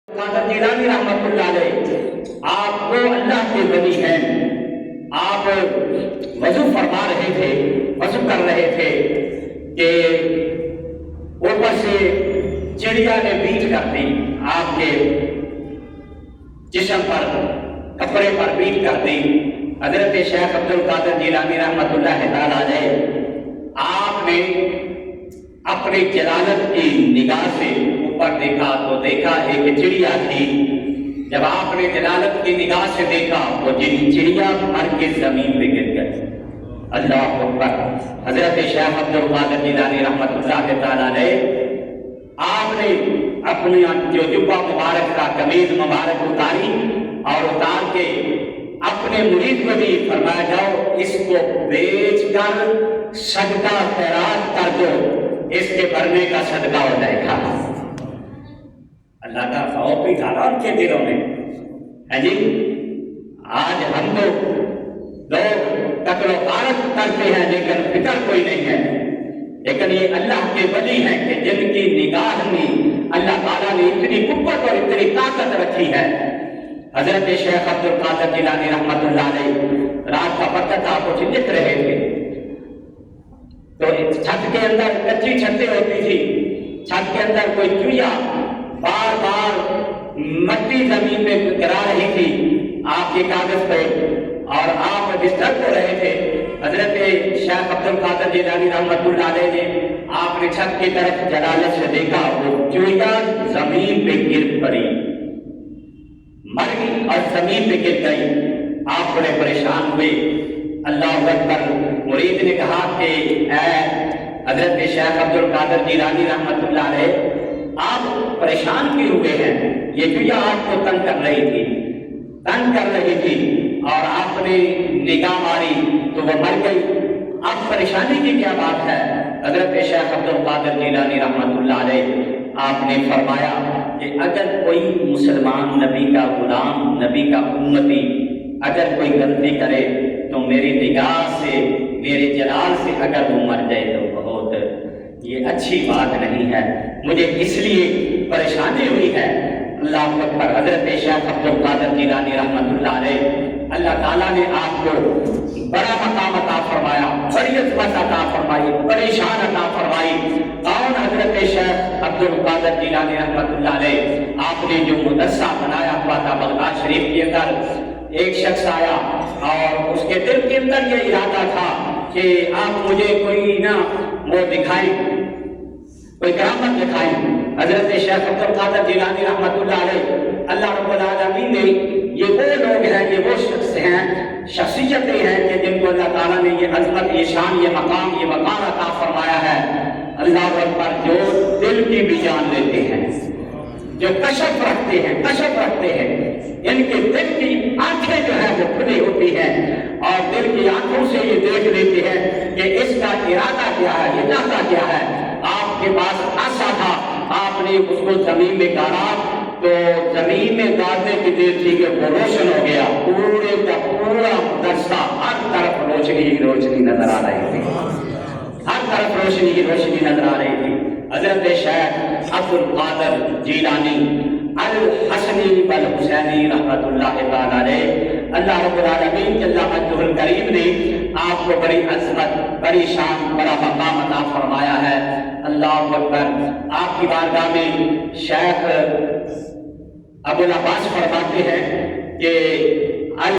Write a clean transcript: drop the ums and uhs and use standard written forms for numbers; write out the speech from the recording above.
قادر جیلانی رحمۃ اللہ علیہ آپ وہ اللہ کے ولی ہیں. آپ وضو فرما رہے تھے، وضو کر رہے تھے کہ اوپر سے چڑیا نے بیٹ کر دی، آپ کے جسم پر، کپڑے پر بیٹ کر دی. حضرت شیخ عبد القادر جیلانی رحمۃ اللہ تعالیٰ علیہ آپ نے اپنی جلالت کی نگاہ سے اوپر دیکھا تو دیکھا ایک چڑیا تھی. جب آپ نے جلالت کی نگاہ سے دیکھا وہ چڑیا مر کے زمین پہ گر گئی. اللہ اکبر. حضرت شیخ عبد القادر جیلانی رحمۃ اللہ تعالیٰ علیہ آپ نے اپنی جو جبہ مبارک کا قمیض مبارک اتاری اور اتار کے اپنے مرید کو بھی فرمایا جاؤ اس کو بیچ کر صدقہ خیرات کر دو، اس کے بھرنے کا صدقہ ہو جائے گا. اللہ کا خوف بھی ڈالا ان کے دلوں میں ہے جی. آج ہم تو لوگ قتل و غارت کرتے ہیں لیکن فکر کوئی نہیں ہے، لیکن یہ اللہ کے ولی ہیں کہ جن کی نگاہ میں اللہ تعالیٰ نے اتنی قوت اور اتنی طاقت رکھی ہے. حضرت شیخ عبد القادر جیلانی رحمۃ اللہ علیہ رات کا وقت تھا، کچھ لکھ رہے تھے تو چھت کے اندر کچی چھتیں ہوتی تھی، چھت کے اندر کوئی چڑیا بار بار مٹی زمین میں گرا رہی تھی آپ کے کاغذ پہ اور آپ ڈسٹرب ہو رہے تھے. حضرت شیخ عبد القادر جیلانی رحمۃ اللہ علیہ نے آپ نے چھت کی طرف جلالت سے دیکھا، وہ چڑیا زمین پہ گر پڑی، مر گئی اور زمین پہ گر گئی. آپ بڑے پریشان ہوئے. اللہ اکبر. مرید نے کہا کہ اے حضرت شیخ عبد القادر جیلانی رحمۃ اللہ علیہ آپ پریشان کیوں ہوئے ہیں؟ یہ چڑیا آپ کو تنگ کر رہی تھی اور آپ نے نگاہ ماری تو وہ مر گئی. اب پریشانی کی کیا بات ہے؟ حضرت شیخ عبد القادر جیلانی رحمۃ اللہ علیہ آپ نے فرمایا کہ اگر کوئی مسلمان نبی کا غلام، نبی کا امتی اگر کوئی غلطی کرے تو میری نگاہ سے، میرے جلال سے اگر وہ مر جائے تو بہت یہ اچھی بات نہیں ہے، مجھے اس لیے پریشانی ہوئی ہے. اللہ اکبر. حضرت شیخ عبد القادر جیلانی رحمۃ اللہ علیہ اللہ تعالیٰ نے آپ کو بڑا مقام عطا فرمایا، بڑی عظمت عطا فرمائی، بڑی شان عطا فرمائی. کون؟ حضرت شیخ عبد القادر جیلانی رحمۃ اللہ علیہ. آپ نے جو مدرسہ بنایا ہوا تھا بغداد شریف کے اندر، ایک شخص آیا اور اس کے دل کے اندر یہ ارادہ تھا کہ آپ مجھے کوئی نہ وہ دکھائیں، کوئی کرامت دکھائیں. حضرت شیخ عبد القادر جیلانی رحمۃ اللہ علیہ اللہ رب العالمین نے یہ وہ لوگ ہیں، یہ وہ شخص ہیں، شخصیتیں ہیں کہ جن کو اللہ تعالیٰ نے یہ عظمت، یہ شان، یہ مقام، یہ وقار عطا فرمایا ہے. اللہ اکبر. جو دل کی بھی جان لیتے ہیں، جو کشف رکھتے ہیں، ان کے دل کی آنکھیں جو ہیں وہ کھلی ہوتی ہیں اور دل کی آنکھوں سے یہ دیکھ لیتے ہیں کہ اس کا ارادہ کیا ہے، یہ چاہتا کیا ہے. آپ کے پاس آسا تھا، آپ نے اس کو زمین میں گاڑا تو زمین میں گاڑنے کی دیر تھی کہ وہ روشن ہو گیا. پورے کا پورا مدرسہ ہر طرف روشنی ہی روشنی نظر آ رہی تھی، ہر طرف روشنی ہی روشنی نظر آ رہی تھی. حضرت شیخ عبد القادر جیلانی الحسنی والحسینی رحمۃ اللہ تعالیٰ علیہ اللہ رب العالمین جل مجدہ الکریم نے آپ کو بڑی عظمت، بڑی شان، بڑا مقام عطا فرمایا ہے. اللہ اکبر. آپ کی بارگاہ میں شیخ ابو العباس فرماتے ہیں کہ